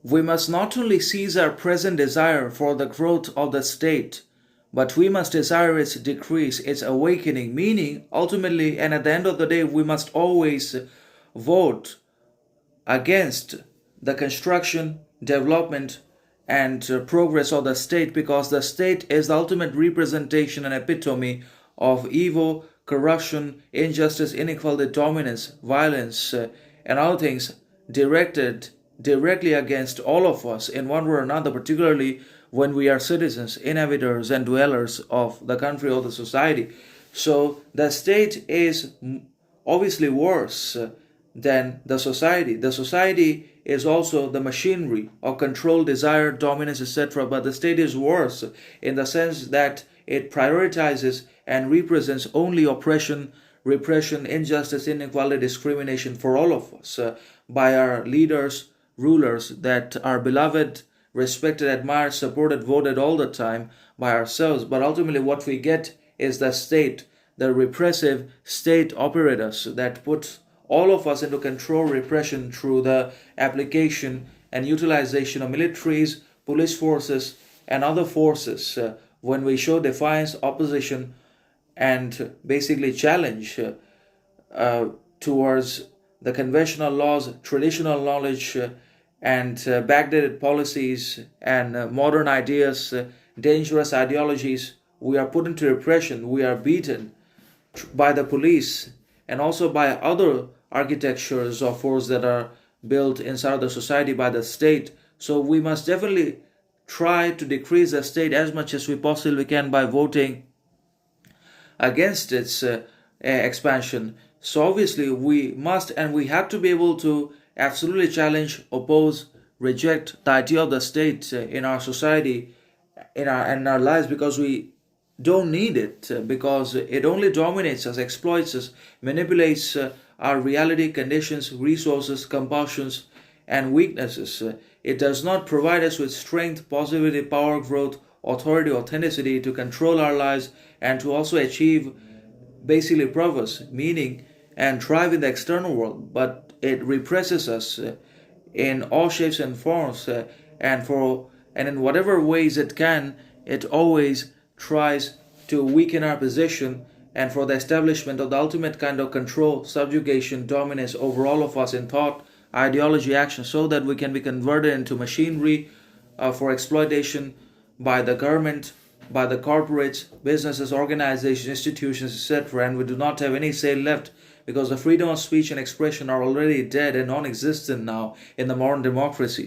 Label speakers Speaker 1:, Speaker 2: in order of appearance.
Speaker 1: we must not only seize our present desire for the growth of the state, but we must desire its decrease, its awakening, meaning ultimately and at the end of the day, we must always vote against the construction, development, and progress of the state, because the state is the ultimate representation and epitome of evil, corruption, injustice, inequality, dominance, violence, and other things directed directly against all of us in one way or another, particularly when we are citizens, inhabitants, and dwellers of the country or the society. So the state is obviously worse than the society. The society is also the machinery of control, desire, dominance, etc. But the state is worse in the sense that it prioritizes and represents only oppression, repression, injustice, inequality, discrimination for all of us by our leaders, rulers that are beloved, respected, admired, supported, voted all the time by ourselves. But ultimately, what we get is the state, the repressive state operators that put all of us into control, repression through the application and utilization of militaries, police forces, and other forces when we show defiance, opposition, and basically challenge towards the conventional laws, traditional knowledge, and backdated policies and modern ideas, dangerous ideologies. We are put into repression. We are beaten by the police and also by other architectures of force that are built inside the society by the state. So we must definitely try to decrease the state as much as we possibly can by voting against its expansion. So obviously we must and we have to be able to absolutely challenge, oppose, reject the idea of the state in our society, in our lives, because we don't need it, because it only dominates us, exploits us, manipulates our reality, conditions, resources, compulsions, and weaknesses. It does not provide us with strength, positivity, power, growth, authority, authenticity to control our lives and to also achieve basically purpose, meaning, and thrive in the external world. But it represses us in all shapes and forms, and in whatever ways it can, it always tries to weaken our position and for the establishment of the ultimate kind of control, subjugation, dominance over all of us in thought, ideology, action, so that we can be converted into machinery for exploitation by the government, by the corporates, businesses, organizations, institutions, etc. And we do not have any say left, because the freedom of speech and expression are already dead and non-existent now in the modern democracy.